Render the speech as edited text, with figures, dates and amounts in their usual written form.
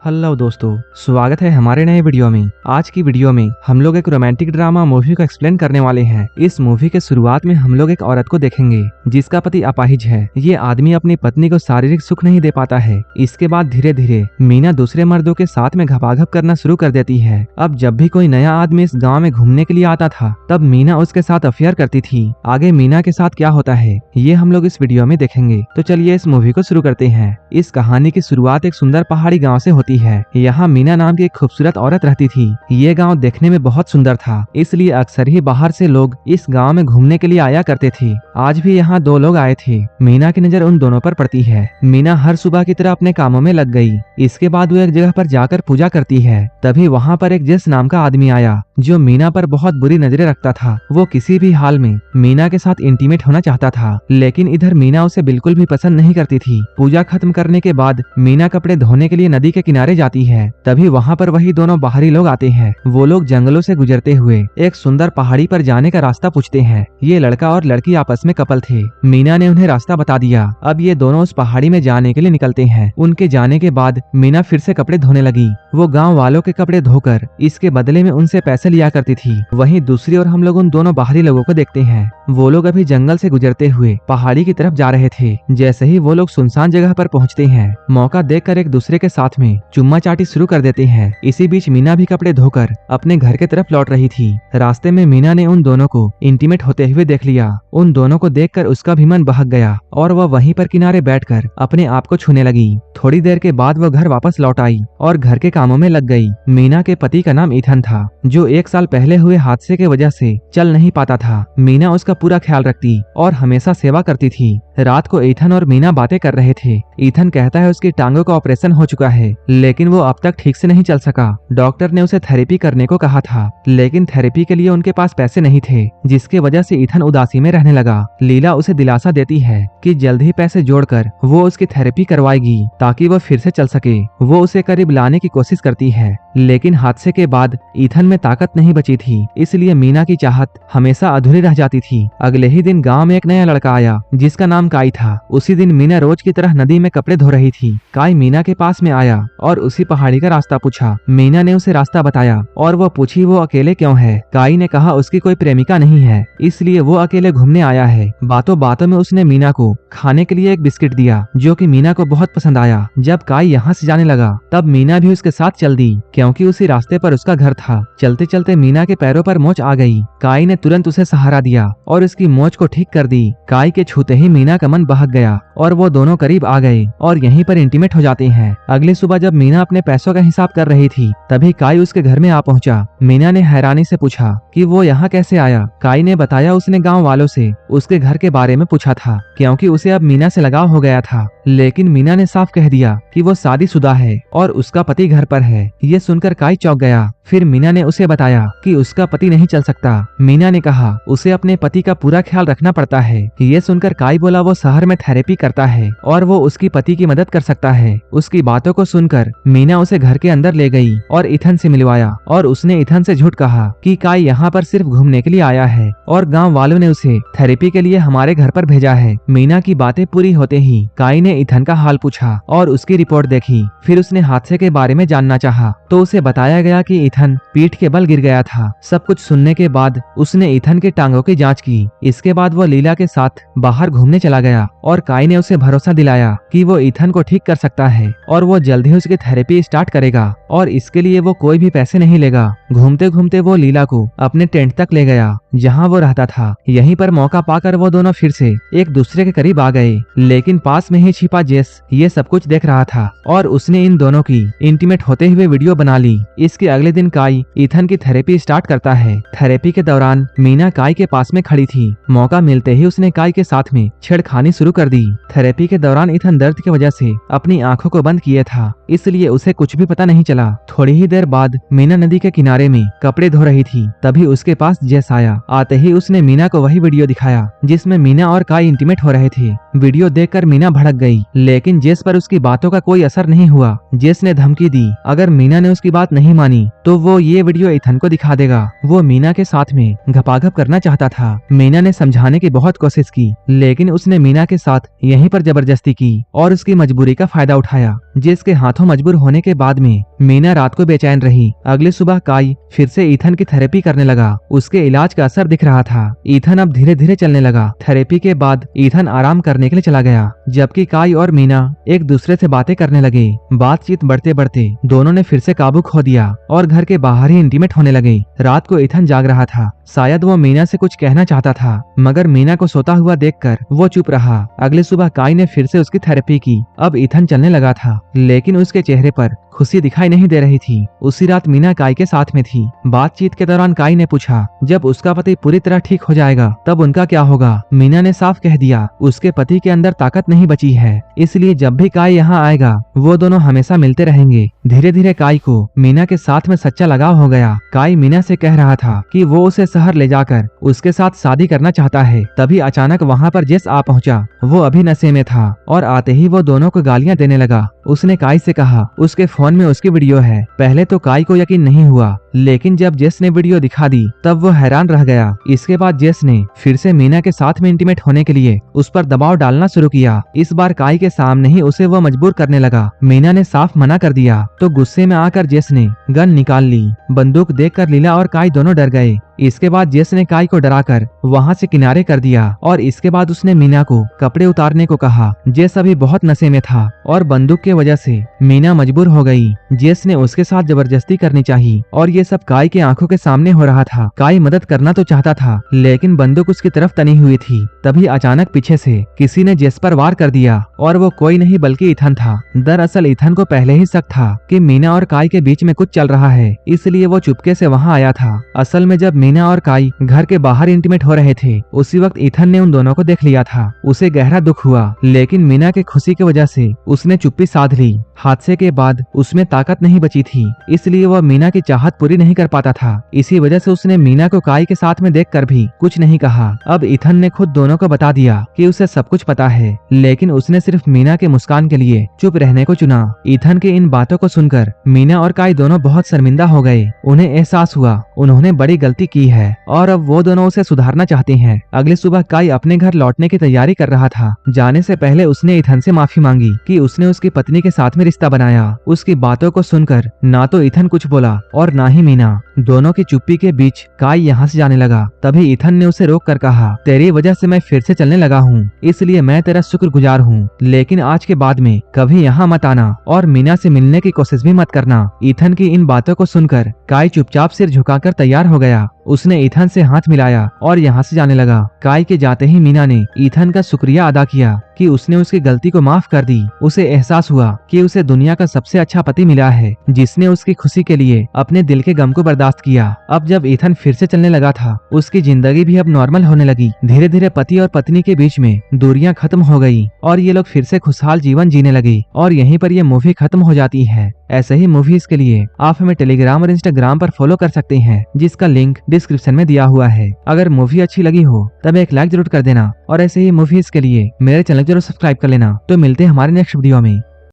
Hello दोस्तों, स्वागत है हमारे नए वीडियो में। आज की वीडियो में हम लोग एक रोमांटिक ड्रामा मूवी को एक्सप्लेन करने वाले हैं। इस मूवी के शुरुआत में हम लोग एक औरत को देखेंगे जिसका पति अपाहिज है। ये आदमी अपनी पत्नी को शारीरिक सुख नहीं दे पाता है। इसके बाद धीरे धीरे मीना दूसरे मर्दों के साथ में घपाघप करना शुरू कर देती है। अब जब भी कोई नया आदमी इस गाँव में घूमने के लिए आता था तब मीना उसके साथ अफेयर करती थी। आगे मीना के साथ क्या होता है ये हम लोग इस वीडियो में देखेंगे। तो चलिए इस मूवी को शुरू करते हैं। इस कहानी की शुरुआत एक सुंदर पहाड़ी गाँव से होती है। यहाँ मीना नाम की एक खूबसूरत औरत रहती थी। ये गांव देखने में बहुत सुंदर था, इसलिए अक्सर ही बाहर से लोग इस गांव में घूमने के लिए आया करते थे। आज भी यहाँ दो लोग आए थे। मीना की नजर उन दोनों पर पड़ती है। मीना हर सुबह की तरह अपने कामों में लग गई। इसके बाद वो एक जगह पर जाकर पूजा करती है। तभी वहाँ पर एक जेस नाम का आदमी आया जो मीना पर बहुत बुरी नजरें रखता था। वो किसी भी हाल में मीना के साथ इंटीमेट होना चाहता था, लेकिन इधर मीना उसे बिल्कुल भी पसंद नहीं करती थी। पूजा खत्म करने के बाद मीना कपड़े धोने के लिए नदी के किनारे जाती है। तभी वहाँ पर वही दोनों बाहरी लोग आते हैं। वो लोग जंगलों से गुजरते हुए एक सुंदर पहाड़ी पर जाने का रास्ता पूछते हैं। ये लड़का और लड़की आपस में कपल थे। मीना ने उन्हें रास्ता बता दिया। अब ये दोनों उस पहाड़ी में जाने के लिए निकलते हैं। उनके जाने के बाद मीना फिर से कपड़े धोने लगी। वो गाँव वालों के कपड़े धोकर इसके बदले में उनसे पैसे लिया करती थी। वहीं दूसरी ओर हम लोग उन दोनों बाहरी लोगों को देखते हैं। वो लोग अभी जंगल से गुजरते हुए पहाड़ी की तरफ जा रहे थे। जैसे ही वो लोग सुनसान जगह पर पहुंचते हैं, मौका देखकर एक दूसरे के साथ में चुम्मा चाटी शुरू कर देते हैं। इसी बीच मीना भी कपड़े धोकर अपने घर के तरफ लौट रही थी। रास्ते में मीना ने उन दोनों को इंटीमेट होते हुए देख लिया। उन दोनों को देखकर उसका भी मन बहक गया और वह वहीं पर किनारे बैठकर अपने आप को छूने लगी। थोड़ी देर के बाद वह घर वापस लौट आई और घर के कामों में लग गई। मीना के पति का नाम ईथन था, जो 1 साल पहले हुए हादसे के वजह से चल नहीं पाता था। मीना उसका पूरा ख्याल रखती और हमेशा सेवा करती थी। रात को ईथन और मीना बातें कर रहे थे। ईथन कहता है उसकी टांगों का ऑपरेशन हो चुका है, लेकिन वो अब तक ठीक से नहीं चल सका। डॉक्टर ने उसे थेरेपी करने को कहा था, लेकिन थेरेपी के लिए उनके पास पैसे नहीं थे, जिसके वजह से ईथन उदासी में रहने लगा। लीला उसे दिलासा देती है कि जल्द ही पैसे जोड़कर वो उसकी थेरेपी करवाएगी ताकि वो फिर से चल सके। वो उसे करीब लाने की कोशिश करती है, लेकिन हादसे के बाद ईथन में ताकत नहीं बची थी, इसलिए मीना की चाहत हमेशा अधूरी रह जाती थी। अगले ही दिन गांव में एक नया लड़का आया जिसका नाम काई था। उसी दिन मीना रोज की तरह नदी में कपड़े धो रही थी। काई मीना के पास में आया और उसी पहाड़ी का रास्ता पूछा। मीना ने उसे रास्ता बताया और वो पूछी वो अकेले क्यों है। काई ने कहा उसकी कोई प्रेमिका नहीं है, इसलिए वो अकेले घूमने आया है। बातों बातों में उसने मीना को खाने के लिए एक बिस्किट दिया, जो कि मीना को बहुत पसंद आया। जब काई यहाँ से जाने लगा तब मीना भी उसके साथ चल दी, क्योंकि उसी रास्ते पर उसका घर था। चलते चलते मीना के पैरों पर मोच आ गई। काई ने तुरंत उसे सहारा दिया और उसकी मोच को ठीक कर दी। काई के छूते ही मीना का मन बहक गया और वो दोनों करीब आ गए और यहीं पर इंटीमेट हो जाते हैं। अगली सुबह जब मीना अपने पैसों का हिसाब कर रही थी, तभी काई उसके घर में आ पहुंचा। मीना ने हैरानी से पूछा कि वो यहाँ कैसे आया। काई ने बताया उसने गाँव वालों से उसके घर के बारे में पूछा था, क्योंकि उसे अब मीना से लगाव हो गया था। लेकिन मीना ने साफ कह दिया कि वो शादीशुदा है और उसका पति घर पर है। ये सुनकर काई चौंक गया। फिर मीना ने उसे बताया कि उसका पति नहीं चल सकता। मीना ने कहा उसे अपने पति का पूरा ख्याल रखना पड़ता है। ये सुनकर काई बोला वो शहर में थेरेपी करता है और वो उसकी पति की मदद कर सकता है। उसकी बातों को सुनकर मीना उसे घर के अंदर ले गई और ईथन से मिलवाया और उसने ईथन से झूठ कहा कि काई यहाँ पर सिर्फ घूमने के लिए आया है और गाँव वालों ने उसे थेरेपी के लिए हमारे घर पर भेजा है। मीना की बातें पूरी होते ही काई ने ईथन का हाल पूछा और उसकी रिपोर्ट देखी। फिर उसने हादसे के बारे में जानना चाहा तो उसे बताया गया कि ईथन पीठ के बल गिर गया था। सब कुछ सुनने के बाद उसने ईथन के टांगों की जांच की। इसके बाद वो लीला के साथ बाहर घूमने चला गया और काई ने उसे भरोसा दिलाया कि वो ईथन को ठीक कर सकता है और वो जल्द ही उसकी थेरेपी स्टार्ट करेगा और इसके लिए वो कोई भी पैसे नहीं लेगा। घूमते घूमते वो लीला को अपने टेंट तक ले गया जहाँ वो रहता था। यहीं पर मौका पाकर वो दोनों फिर से एक दूसरे के करीब आ गए, लेकिन पास में ही छिपा जेस ये सब कुछ देख रहा था और उसने इन दोनों की इंटीमेट होते हुए वीडियो बना ली। इसके अगले दिन काई ईथन की थेरेपी स्टार्ट करता है। थेरेपी के दौरान मीना काई के पास में खड़ी थी। मौका मिलते ही उसने काई के साथ में छेड़खानी शुरू कर दी। थेरेपी के दौरान ईथन दर्द की वजह से अपनी आंखों को बंद किए था, इसलिए उसे कुछ भी पता नहीं चला। थोड़ी ही देर बाद मीना नदी के किनारे में कपड़े धो रही थी। तभी उसके पास जेस आया। आते ही उसने मीना को वही वीडियो दिखाया जिसमें मीना और काई इंटीमेट हो रहे थे। वीडियो देखकर मीना भड़क गई, लेकिन जेस पर उसकी बातों का कोई असर नहीं हुआ। जेस ने धमकी दी अगर मीना ने उसकी बात नहीं मानी तो वो ये वीडियो ईथन को दिखा देगा। वो मीना के साथ में घपाघप करना चाहता था, मीना ने समझाने की बहुत कोशिश की, लेकिन उसने मीना के साथ यहीं पर जबरदस्ती की और उसकी मजबूरी का फायदा उठाया, जिसके हाथों मजबूर होने के बाद में मीना रात को बेचैन रही। अगली सुबह काई फिर से ईथन की थेरेपी करने लगा। उसके इलाज का असर दिख रहा था। ईथन अब धीरे धीरे चलने लगा। थेरेपी के बाद ईथन आराम करने के लिए चला गया, जबकि काई और मीना एक दूसरे से बातें करने लगे। बातचीत बढ़ते बढ़ते दोनों ने फिर से काबू खो दिया और घर के बाहर ही इंटीमेट होने लगे। रात को ईथन जाग रहा था। शायद वो मीना से कुछ कहना चाहता था, मगर मीना को सोता हुआ देखकर वो चुप रहा। अगली सुबह काई ने फिर से उसकी थेरेपी की। अब ईथन चलने लगा था, लेकिन उसके चेहरे पर खुशी दिखाई नहीं दे रही थी। उसी रात मीना काई के साथ में थी। बातचीत के दौरान काई ने पूछा, जब उसका पति पूरी तरह ठीक हो जाएगा तब उनका क्या होगा? मीना ने साफ कह दिया, उसके पति के अंदर ताकत नहीं बची है, इसलिए जब भी काई यहाँ आएगा वो दोनों हमेशा मिलते रहेंगे। धीरे धीरे काई को मीना के साथ में सच्चा लगाव हो गया। काई मीना से कह रहा था कि वो उसे शहर ले जाकर उसके साथ शादी करना चाहता है। तभी अचानक वहाँ पर जेस आ पहुँचा। वो अभी नशे में था और आते ही वो दोनों को गालियाँ देने लगा। उसने काई से कहा उसके फोन में उसकी वीडियो है। पहले तो काई को यकीन नहीं हुआ, लेकिन जब जेस ने वीडियो दिखा दी तब वो हैरान रह गया। इसके बाद जेस ने फिर से मीना के साथ में इंटीमेट होने के लिए उस पर दबाव डालना शुरू किया। इस बार काई के सामने ही उसे वो मजबूर करने लगा। मीना ने साफ मना कर दिया तो गुस्से में आकर जेस ने गन निकाल ली। बंदूक देखकर लीला और काई दोनों डर गए। इसके बाद जेस ने काई को डराकर वहां से किनारे कर दिया और इसके बाद उसने मीना को कपड़े उतारने को कहा। जेस अभी बहुत नशे में था और बंदूक के वजह से मीना मजबूर हो गई। जेस ने उसके साथ जबरदस्ती करनी चाहिए और ये सब काई के आंखों के सामने हो रहा था। काई मदद करना तो चाहता था, लेकिन बंदूक उसकी तरफ तनी हुई थी। तभी अचानक पीछे से किसी ने जेस पर वार कर दिया और वो कोई नहीं बल्कि ईथन था। दरअसल ईथन को पहले ही शक था कि मीना और काई के बीच में कुछ चल रहा है, इसलिए वो चुपके से वहाँ आया था। असल में जब मीना और काई घर के बाहर इंटीमेट हो रहे थे, उसी वक्त ईथन ने उन दोनों को देख लिया था। उसे गहरा दुख हुआ, लेकिन मीना की खुशी की वजह से उसने चुप्पी साध ली। हादसे के बाद उसमें ताकत नहीं बची थी, इसलिए वह मीना की चाहत पूरी नहीं कर पाता था। इसी वजह से उसने मीना को काई के साथ में देखकर भी कुछ नहीं कहा। अब ईथन ने खुद दोनों को बता दिया कि उसे सब कुछ पता है, लेकिन उसने सिर्फ मीना के मुस्कान के लिए चुप रहने को चुना। ईथन की इन बातों को सुनकर मीना और काई दोनों बहुत शर्मिंदा हो गए। उन्हें एहसास हुआ उन्होंने बड़ी गलती की है और अब वो दोनों उसे सुधारना चाहते हैं। अगली सुबह काई अपने घर लौटने की तैयारी कर रहा था। जाने से पहले उसने ईथन से माफी मांगी कि उसने उसकी पत्नी के साथ में रिश्ता बनाया। उसकी बातों को सुनकर ना तो ईथन कुछ बोला और ना ही मीना। दोनों की चुप्पी के बीच काई यहाँ से जाने लगा। तभी ईथन ने उसे रोक कर कहा, तेरी वजह से मैं फिर से चलने लगा हूँ, इसलिए मैं तेरा शुक्रगुजार हूँ, लेकिन आज के बाद में कभी यहाँ मत आना और मीना से मिलने की कोशिश भी मत करना। ईथन की इन बातों को सुनकर काई चुपचाप सिर झुकाकर तैयार हो गया। उसने ईथन से हाथ मिलाया और यहाँ से जाने लगा। काई के जाते ही मीना ने ईथन का शुक्रिया अदा किया कि उसने उसकी गलती को माफ कर दी। उसे एहसास हुआ कि उसे दुनिया का सबसे अच्छा पति मिला है, जिसने उसकी खुशी के लिए अपने दिल के गम को बर्दाश्त किया। अब जब ईथन फिर से चलने लगा था, उसकी जिंदगी भी अब नॉर्मल होने लगी। धीरे धीरे पति और पत्नी के बीच में दूरियां खत्म हो गई और ये लोग फिर से खुशहाल जीवन जीने लगे। और यहीं पर ये मूवी खत्म हो जाती है। ऐसे ही मूवीज के लिए आप हमें टेलीग्राम और इंस्टाग्राम पर फॉलो कर सकते हैं, जिसका लिंक डिस्क्रिप्शन में दिया हुआ है। अगर मूवी अच्छी लगी हो तब एक लाइक जरूर कर देना और ऐसे ही मूवीज के लिए मेरे चैनल जरूर सब्सक्राइब कर लेना। तो मिलते हैं हमारे नेक्स्ट वीडियो में।